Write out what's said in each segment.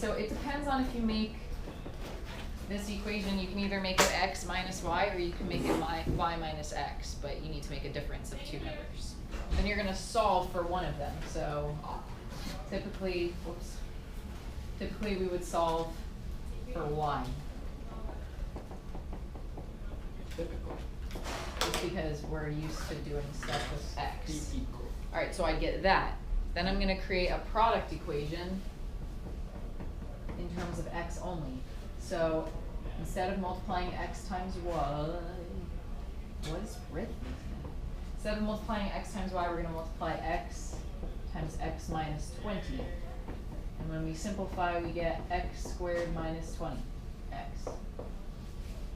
so it depends on if you make this equation, you can either make it x minus y or you can make it y minus x, but you need to make a difference of two numbers. Then you're going to solve for one of them. So typically we would solve for y. Typical. Just because we're used to doing stuff with x. All right, so I get that. Then I'm going to create a product equation in terms of x only. So instead of multiplying x times y, what is written? Instead of multiplying x times y, we're going to multiply x times x minus 20. And when we simplify, we get x squared minus 20x.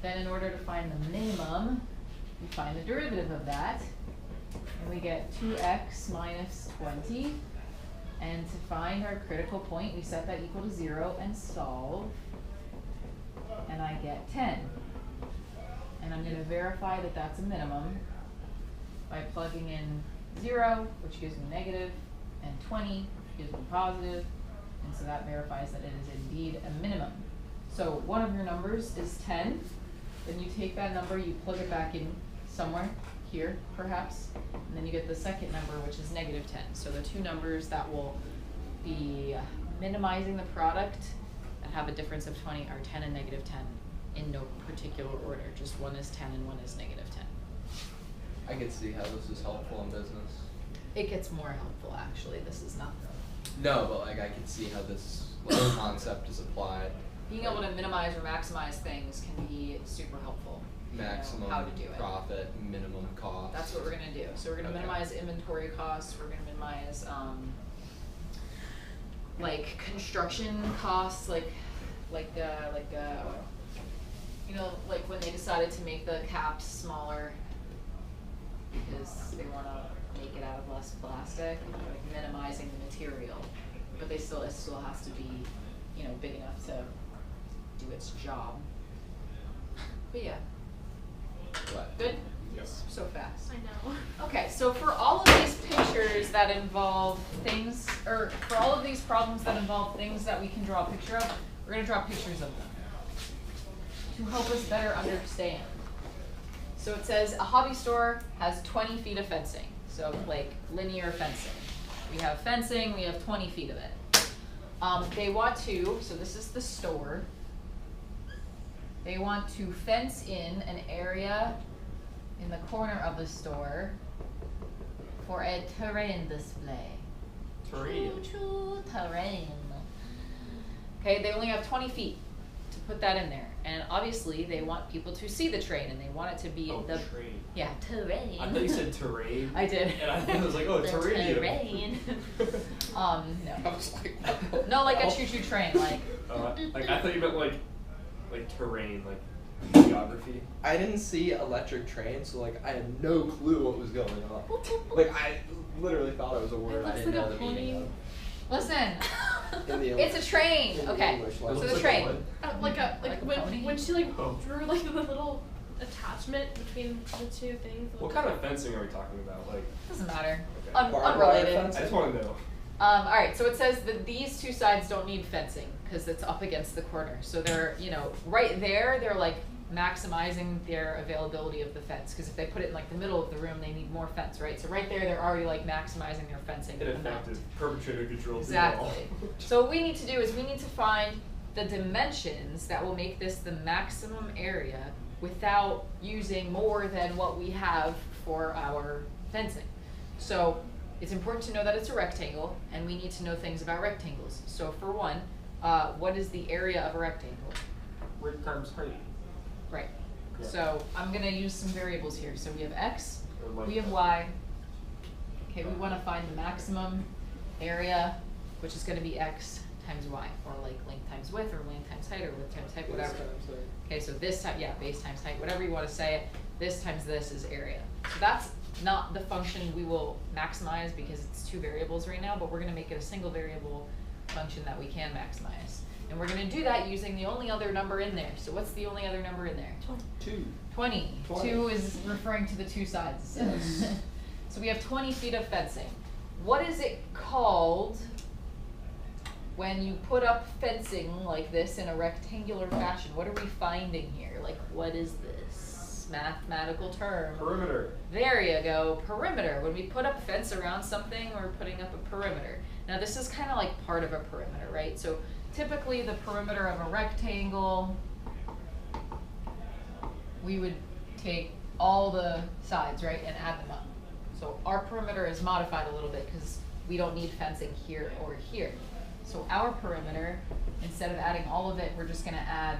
Then in order to find the minimum, we find the derivative of that. And we get 2x minus 20. And to find our critical point, we set that equal to 0 and solve. And I get 10. And I'm going to verify that that's a minimum by plugging in 0, which gives me negative, and 20, which gives me positive. And so that verifies that it is indeed a minimum. So one of your numbers is 10. Then you take that number, you plug it back in somewhere, here perhaps, and then you get the second number, which is negative 10. So the two numbers that will be minimizing the product and have a difference of 20 are 10 and negative 10 in no particular order. Just one is 10 and one is negative 10. I can see how this is helpful in business. It gets more helpful, actually. This is not No, but like I can see how this concept is applied. being able to minimize or maximize things can be super helpful. Maximum You know how to do it. profit, minimum cost. That's what we're going to do. So we're going to minimize inventory costs. We're going to minimize like construction costs, like you know, like when they decided to make the caps smaller because they want to make it out of less plastic, like minimizing the material, but it still has to be, you know, big enough to do its job. But yeah. What? Good? Yes. So fast. I know. Okay, so for all of these pictures that involve things, or for all of these problems that involve things that we can draw a picture of, we're going to draw pictures of them to help us better understand. So it says a hobby store has 20 feet of fencing, so like linear fencing. We have fencing, we have 20 feet of it. They want to, so this is the store, they want to fence in an area in the corner of the store for a terrain display. Terrain. Terrain. Okay, they only have 20 feet to put that in there. And obviously they want people to see the train and they want it to be the train. Yeah, terrain. I thought you said terrain. I did. And I was like, oh, the terrain. Terrain. No. I was like, No, like a choo-choo train, like Like I thought you meant like terrain, like geography. I didn't see electric train, so like I had no clue what was going on. Like I literally thought it was a word I didn't know the meaning of. listen. In the It's a train. in the Okay. English So language. the train. Like Like a pony? when she like Oh. drew like the little attachment between the two things. What kind of fencing are we talking about? Like, Doesn't matter. okay. Barbed wire Unrelated. fence? I just want to know. All right, so it says that these two sides don't need fencing because it's up against the corner. So they're, you know, right there, they're like maximizing their availability of the fence because if they put it in like the middle of the room, they need more fence, right? So right there, they're already like maximizing their fencing. Ineffective perpetrator control. Exactly. So what we need to do is we need to find the dimensions that will make this the maximum area without using more than what we have for our fencing. So it's important to know that it's a rectangle, and we need to know things about rectangles. So for one, what is the area of a rectangle? Width times height. Right. Yeah. So I'm going to use some variables here. So we have x, Or like we have y. Okay, we want to find the maximum area, which is going to be x times y, or like length times width, or length times height, or width times height, whatever. Okay, so this time, yeah, base times height, whatever you want to say it. This times this is area. So that's not the function we will maximize because it's two variables right now, but we're going to make it a single variable function that we can maximize. And we're going to do that using the only other number in there. So what's the only other number in there? 2. 20. 2 is referring to the two sides. So we have 20 feet of fencing. What is it called when you put up fencing like this in a rectangular fashion, what are we finding here? Like, what is this mathematical term? Perimeter. There you go, perimeter. When we put up a fence around something, we're putting up a perimeter. Now this is kind of like part of a perimeter, right? So typically the perimeter of a rectangle, we would take all the sides, right, and add them up. So our perimeter is modified a little bit because we don't need fencing here or here. So our perimeter, instead of adding all of it, we're just gonna add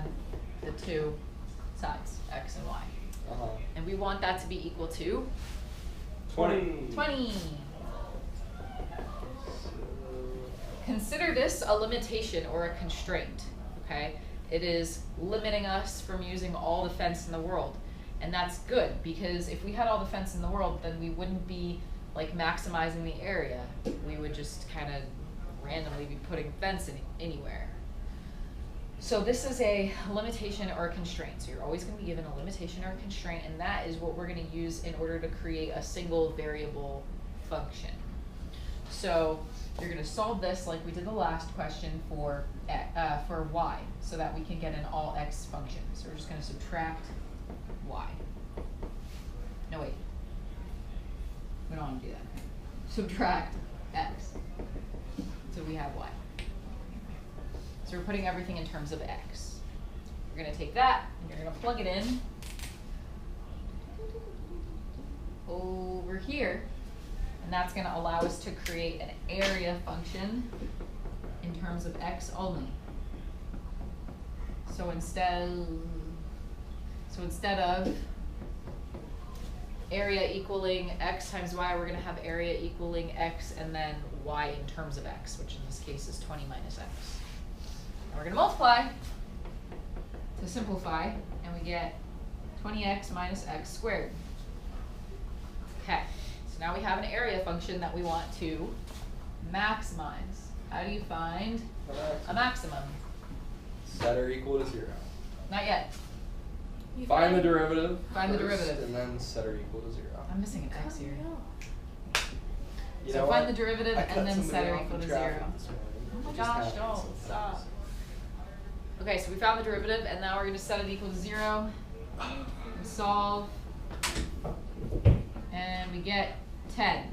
the two sides, X and Y. And we want that to be equal to 20. 20. Consider this a limitation or a constraint, okay? It is limiting us from using all the fence in the world. And that's good, because if we had all the fence in the world, then we wouldn't be like maximizing the area. We would just kind of randomly be putting fence in anywhere. So this is a limitation or a constraint. So you're always going to be given a limitation or a constraint, and that is what we're going to use in order to create a single variable function. So you're going to solve this like we did the last question for y, so that we can get an all x function. So we're just going to subtract y. No, wait. We don't want to do that. Subtract x. So we have y. So we're putting everything in terms of x. We're going to take that, and you're going to plug it in over here. And that's going to allow us to create an area function in terms of x only. So instead of area equaling x times y, we're going to have area equaling x and then y in terms of x, which in this case is 20 minus x. And we're going to multiply to simplify, and we get 20x minus x squared. Okay, so now we have an area function that we want to maximize. How do you find a maximum? Set or equal to 0. Not yet. Find the derivative. Find the first, derivative. And then set or equal to 0. I'm missing an x here. You So know find what? the derivative I and cut then somebody set or off equal in to traffic 0. this morning. Oh my It just gosh, happens don't. sometimes. Stop. Okay, so we found the derivative, and now we're going to set it equal to 0. And solve. And we get 10.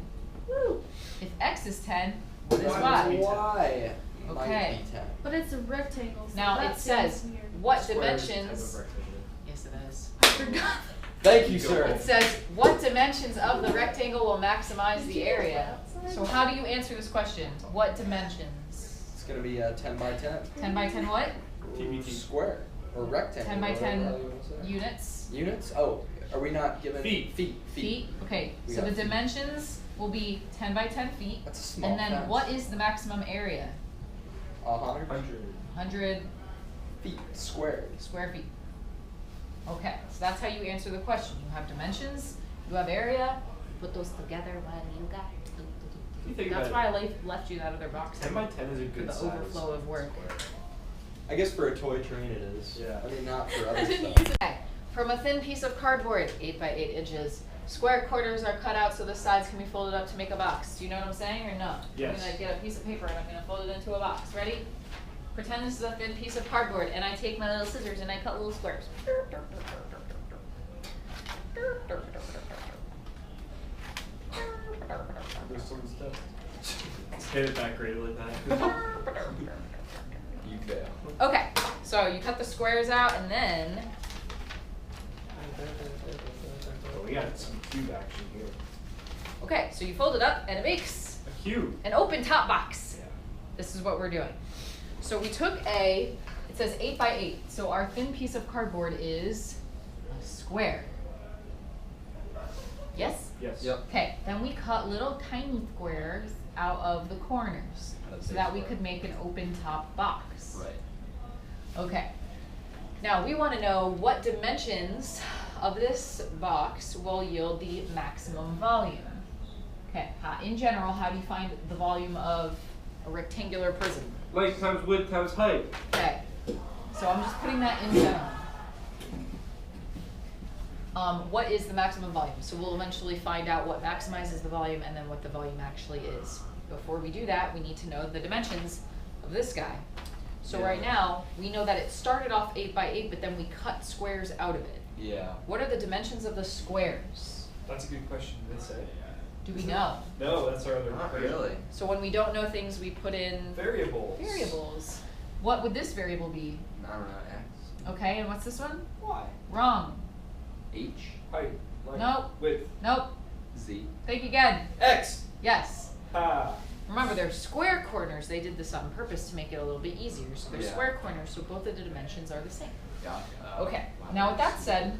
Woo! If x is 10, what is y? Y Okay. might be 10. But it's a rectangle. So Now that it says seems weird. what Square is a type of dimensions. rectangle. Yes, it is. I forgot. Thank you, sir. It says what dimensions of the rectangle will maximize the area. So how do you answer this question? What dimensions? It's going to be 10 by 10. 10 by 10 what? TBT. Square. Or rectangle. 10 by 10 whatever you wanna say. units. Units? Oh, are we not given Feet. Feet. Okay, We so got the feet. dimensions will be 10 by 10 feet. That's a small And then fence. what is the maximum area? 100 100 feet squared. square feet. Okay, so that's how you answer the question. You have dimensions, you have area, put those together when you got. You think That's about why I left you that other box 10 by 10 is a for good the size. overflow of work. I guess for a toy train it is. Yeah. I mean, not for I other didn't stuff. use it. Okay, from a thin piece of cardboard, 8 by 8 inches. Square corners are cut out so the sides can be folded up to make a box. Do you know what I'm saying or no? Yes. I'm gonna get a piece of paper and I'm gonna fold it into a box. Ready? Pretend this is a thin piece of cardboard and I take my little scissors and I cut little squares. There's some stuff. Hit it back great like that. You fail. Okay, so you cut the squares out and then, Oh, we got some cube action here. okay, so you fold it up and it makes A cube. an open top box. Yeah. This is what we're doing. So we took it says 8 by 8, so our thin piece of cardboard is a square. Yes? Yes. Yep. Okay, then we cut little tiny squares out of the corners That's so a that we square. could make an open top box. Right. Okay. Now we want to know what dimensions of this box will yield the maximum volume. Okay, in general, how do you find the volume of a rectangular prism? Length times width times height. Okay, so I'm just putting that in general. What is the maximum volume? So we'll eventually find out what maximizes the volume and then what the volume actually is. Before we do that, we need to know the dimensions of this guy. So Yeah. right now, we know that it started off 8 by 8, but then we cut squares out of it. Yeah. What are the dimensions of the squares? That's a good question. Did it say? Do we know? No, that's our other Not question. really. So when we don't know things, we put in Variables. variables. What would this variable be? I don't know. X. Okay, and what's this one? Y. Wrong. H. Height. Length. Nope. Width. Nope. Z. Think again. X. Yes. Ha. Remember, they're square corners. They did this on purpose to make it a little bit easier. So they're Yeah. square corners, so both of the dimensions are the same. Yeah. Okay, now with that said,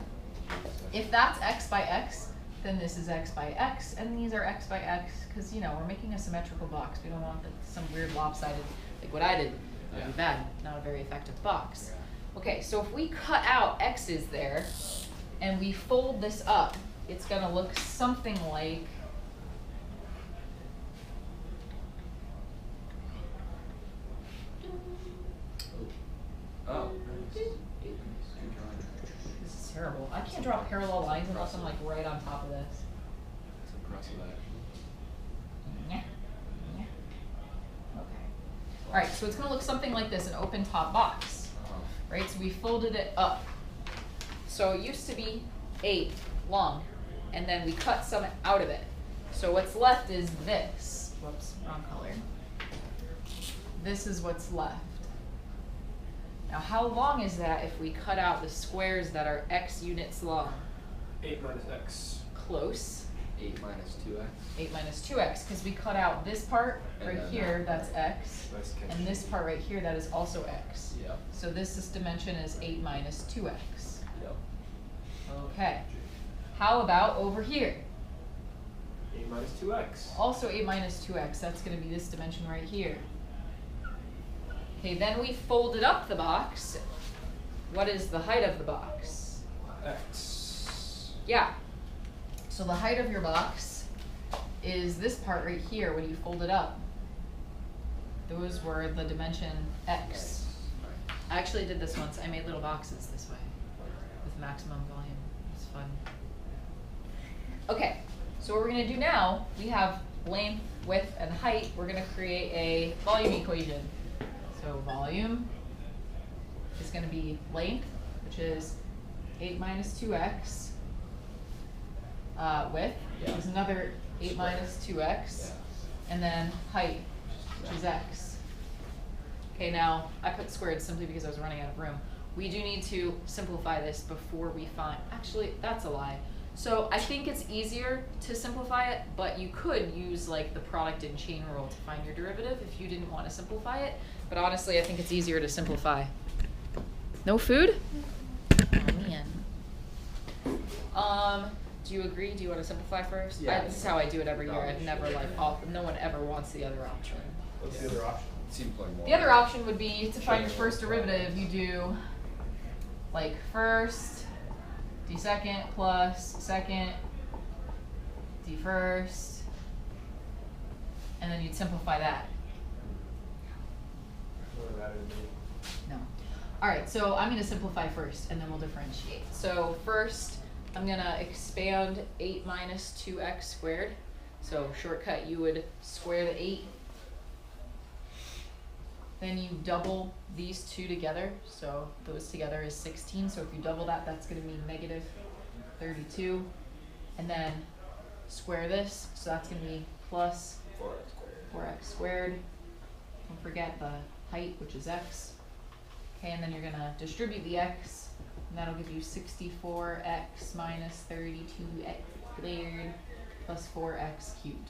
if that's x by x, then this is x by x, and these are x by x, because, you know, we're making a symmetrical box. We don't want some weird lopsided, like what I did. That'd be bad, not a very effective box. Okay, so if we cut out x's there, and we fold this up, it's gonna look something like, Oh. this is terrible. I can't draw parallel lines unless I'm like right on top of this. It's impressive actually. Yeah. Yeah. Okay. All right, so it's gonna look something like this, an open top box, right? So we folded it up. So it used to be 8 long, and then we cut some out of it. So what's left is this. Whoops, wrong color. This is what's left. Now, how long is that if we cut out the squares that are x units long? 8 minus X. Close. 8 minus 2x. 8 minus 2x, because we cut out this part And right then here, that. that's x, Nice catch. and this part right here, that is also x. Yep. So this dimension is 8 minus 2x. Yep. Okay. How about over here? 8 minus 2X. Also 8 minus 2x, that's going to be this dimension right here. Okay, then we folded up the box. What is the height of the box? X. Yeah. So the height of your box is this part right here when you fold it up. Those were the dimension x. I actually did this once. I made little boxes this way with maximum volume. It's fun. Okay, so what we're going to do now, we have length, width, and height. We're going to create a volume equation. So volume is going to be length, which is 8 minus 2x. Width, which is another 8 minus 2x. And then height, which is x. Okay, now I put squared simply because I was running out of room. We do need to simplify this before we find, actually, that's a lie. So I think it's easier to simplify it, but you could use like the product and chain rule to find your derivative if you didn't want to simplify it. But honestly, I think it's easier to simplify. No food? Oh man. Do you agree? Do you want to simplify first? Yeah. This is how I do it every year. Probably I've never should. no one ever wants the other option. What's the other option? Seems like more. The other option would be to find your first derivative. You do like first, d second plus second, d first, and then you'd simplify that. What that is. No. All right, so I'm going to simplify first, and then we'll differentiate. So first, I'm going to expand 8 minus 2x squared. So shortcut, you would square the 8. Then you double these two together. So those together is 16. So if you double that, that's going to mean negative 32. And then square this. So that's going to be plus 4x squared. Don't forget the height, which is x. Okay, and then you're going to distribute the x, and that'll give you 64x minus 32x squared plus 4x cubed.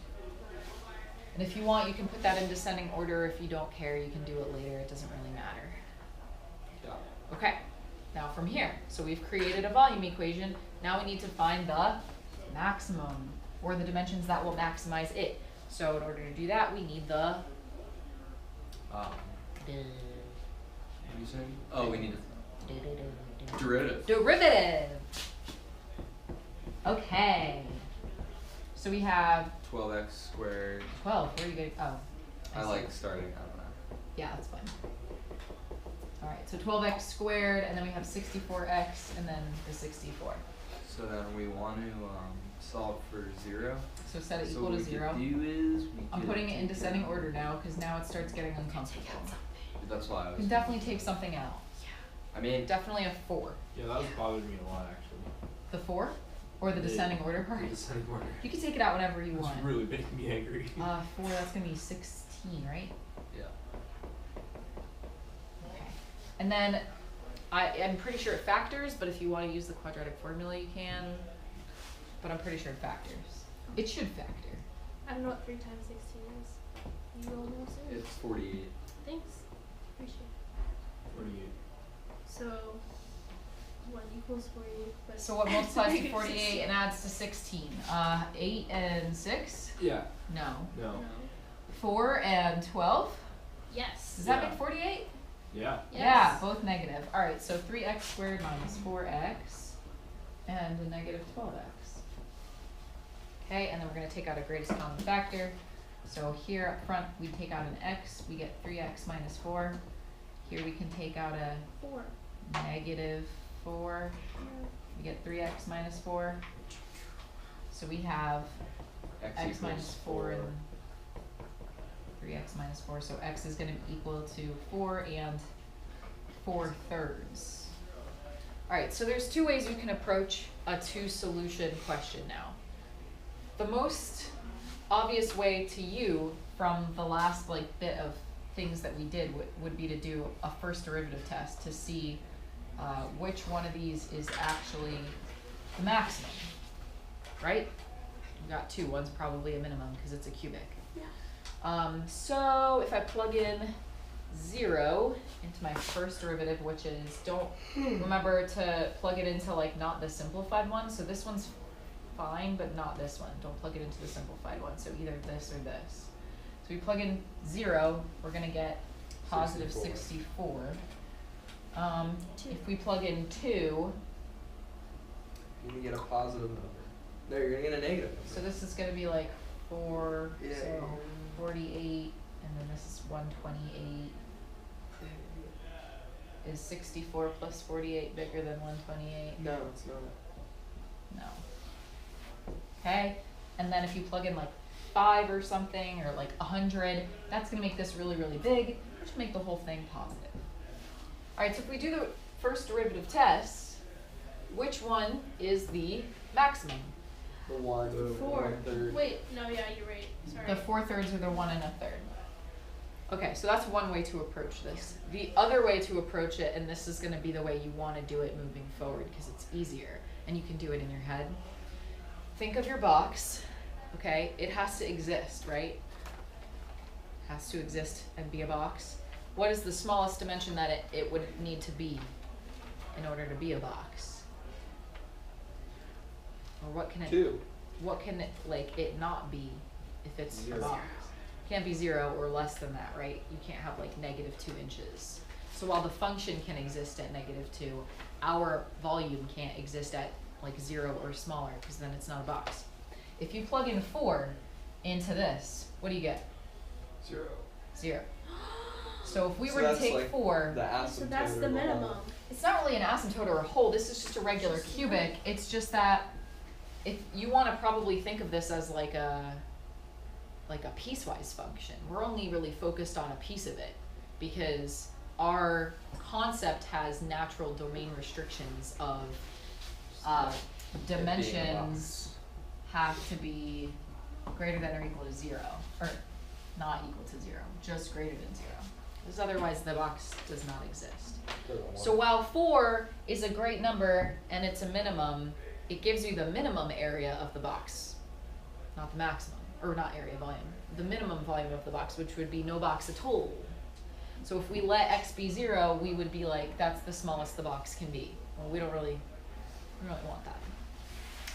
And if you want, you can put that in descending order. If you don't care, you can do it later. It doesn't really matter. Yeah. Okay, now from here, so we've created a volume equation. Now we need to find the maximum, or the dimensions that will maximize it. So in order to do that, we need the What are you saying? Oh, we need a derivative. derivative. Okay. So we have 12x squared. 12. Where are you going? Oh. I see. like starting. I don't know. Yeah, that's fine. All right. So 12x squared, and then we have 64x, and then the 64. So then we want to solve for 0. So set it So equal what to we 0. could do is I'm putting it in descending order now, because now it starts getting uncomfortable. That's why I You was. can definitely take something out. I mean, Definitely a 4. Yeah, that was bothering me a lot actually. The 4? Or the descending order part? The descending order. You can take it out whenever you It's want. really making me angry. 4, that's gonna be 16, right? yeah. Okay. And then, I'm pretty sure it factors, but if you wanna use the quadratic formula, you can. But I'm pretty sure it factors. It should factor. I don't know what 3 times 16 is. You all know soon. It's 48. Thanks. Appreciate it. 48. So, 1 equals 48. But So what multiplies to Negative 48 16. and adds to 16? 8 and 6? Yeah. No. No. No. 4 and 12? Yes. Does that Yeah. make 48? Yeah. Yeah, Yes. both negative. Alright, so 3x squared minus 4x and a negative 12x. Okay, and then we're going to take out a greatest common factor. So here up front we take out an x, we get 3x minus 4. Here we can take out a 4. negative 4. We get 3x minus 4. So we have x minus 4 and 3x minus 4. So x is going to be equal to 4 and 4/3. Alright, so there's 2 ways you can approach a 2-solution question now. The most obvious way to you from the last bit of things that we did would be to do a first derivative test to see which one of these is actually the maximum, right? We got 2, one's probably a minimum because it's a cubic. Yeah. So if I plug in 0 into my first derivative, which is, don't remember to plug it into not the simplified one, so this one's fine, but not this one. Don't plug it into the simplified one, so either this or this. So we plug in 0, we're going to get positive 64. If we plug in 2, You're gonna get a positive number. No, you're gonna get a negative number. so this is going to be 4, Yeah. so 48, and then this is 128. Is 64 plus 48 bigger than 128? No, it's not. No. Okay, and then if you plug in 5 or something, or 100, that's gonna make this really, really big, which will make the whole thing positive. Alright, so if we do the first derivative test, which one is the maximum? The 1, The 4. 1/3. Wait, no, yeah, you're right. Sorry. The 4/3 or the 1 1/3. Okay, so that's one way to approach this. The other way to approach it, and this is gonna be the way you wanna do it moving forward because it's easier, and you can do it in your head. Think of your box, okay? It has to exist, right? Has to exist and be a box. What is the smallest dimension that it would need to be in order to be a box? Or what can it 2. what can it it not be if it's 0. a box? Can't be 0 or less than that, right? You can't have negative 2 inches. So while the function can exist at negative 2, our volume can't exist at 0 or smaller because then it's not a box. If you plug in 4 into this, what do you get? 0. 0. So if we So were to that's take 4, The asymptote. So that's of the whole. minimum. it's not really an asymptote or a whole. This is just a regular cubic. It's just that if you want to probably think of this as a piecewise function. We're only really focused on a piece of it because our concept has natural domain restrictions of dimensions have to be greater than or equal to 0, or not equal to 0, just greater than 0. Because otherwise the box does not exist. So while 4 is a great number and it's a minimum, it gives you the minimum area of the box, not the maximum, or not area, volume. The minimum volume of the box, which would be no box at all. So if we let x be 0, we would be that's the smallest the box can be. Well, we don't really want that.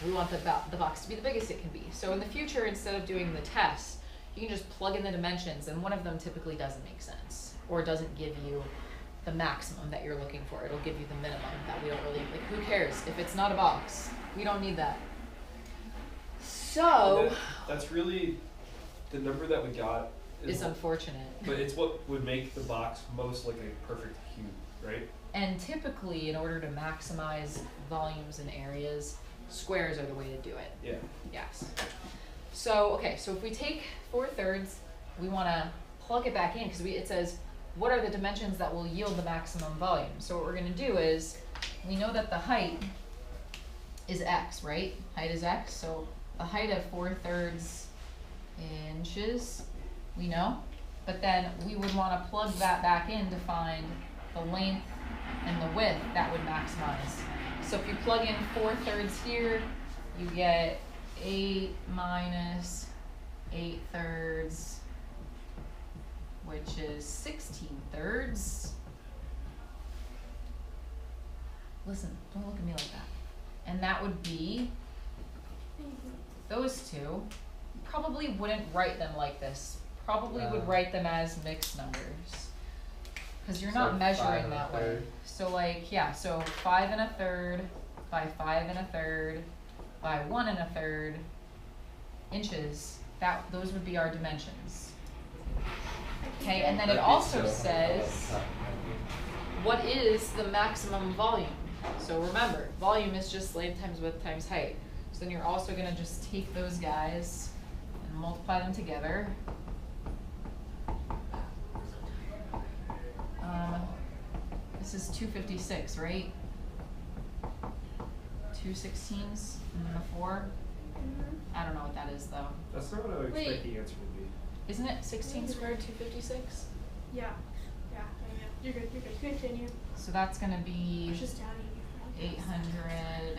We want the box to be the biggest it can be. So in the future, instead of doing the test, you can just plug in the dimensions, and one of them typically doesn't make sense, or doesn't give you the maximum that you're looking for. It'll give you the minimum that we don't really, who cares? If it's not a box, we don't need that. So, That's really the number that we got. it's unfortunate. But it's what would make the box most like a perfect cube, right? And typically, in order to maximize volumes and areas, squares are the way to do it. Yeah. Yes. So, okay, so if we take 4/3, we want to plug it back in because it says what are the dimensions that will yield the maximum volume? So what we're gonna do is, we know that the height is x, right? Height is x, so the height of 4/3 inches, we know. But then we would wanna plug that back in to find the length and the width that would maximize. So if you plug in 4/3 here, you get 8 minus 8/3, which is 16/3. Listen, don't look at me like that. And that would be those two. Probably wouldn't write them like this. Probably would write them as mixed numbers. Because you're not measuring that way. So like, yeah, so 5 1/3 by 5 1/3 by 1 1/3 inches. Those would be our dimensions. Okay, and then it also says, what is the maximum volume? So remember, volume is just length times width times height. So then you're also gonna just take those guys and multiply them together. This is 256, right? 2 16s and then a 4. I don't know what that is though. That's not what I would expect the answer to be. Isn't it 16 squared 256? Yeah. You're good. Continue. So that's gonna be Just doubting you. 800,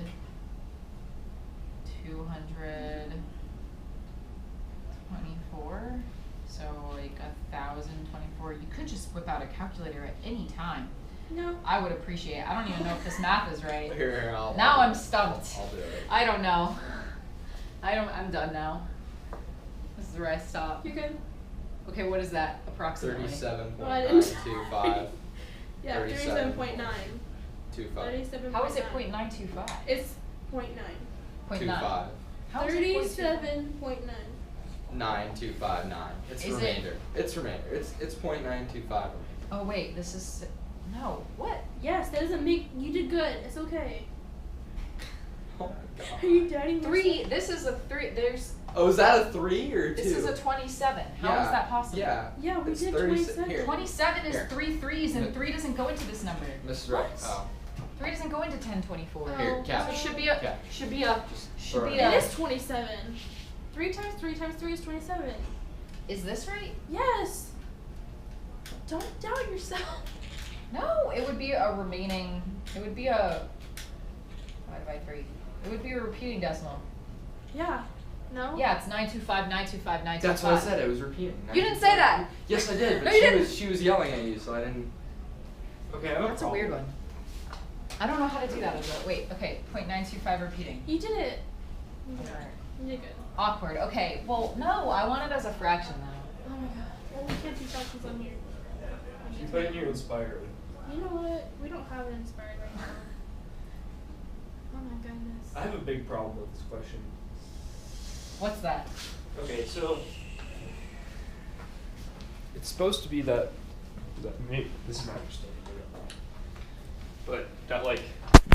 224. So like 1,024. You could just whip out a calculator at any time. No. I would appreciate it. I don't even know if this math is right. Here, Now I'm stumped. I'll do it. I don't know. I'm done now. This is where I stop. You're good. Okay, what is that approximately? 37.925. Yeah, 37.9. 25. How is it 0.925? It's 0.9. 0.9. How is it 37.9. 9259. It's Is it- remainder. It's remainder. It's 0.925 remainder. Oh wait, this is no. What? Yes, that doesn't make you did good. It's okay. Oh my god. Are you doubting 3. This is a 3. There's. Oh, is that a 3 or 2? This is a 27. How is that possible? Yeah. Yeah, we It's did 37. 27. Here. 27 is Here. 3 3s, and 3 doesn't go into this number. Mrs. Right. What? Oh. 3 doesn't go into 1024. Here, Oh, catch. So it should be a. Catch. Should be a. Should throw be it a. It is 27. 3 times 3 times 3 is 27. Is this right? Yes. Don't doubt yourself. No, it would be a remaining. It would be a. Divided by 3. It would be a repeating decimal. Yeah. No? Yeah, it's 925, 925, 925. That's what I said. It was repeating. You didn't say that. Yes, I did. But No, you didn't. she was yelling at you, so I didn't. Okay, I have That's a weird one. I don't know how to do that. Wait, okay, 0.925 repeating. You did it. Alright. You did good. Awkward. Okay, well, no, I want it as a fraction though. Oh my god. Well, we can't do fractions on here. You put in your inspired. You know what? We don't have it inspired right now. Oh my goodness. I have a big problem with this question. What's that? Okay, so it's supposed to be that maybe this is my understanding, but that like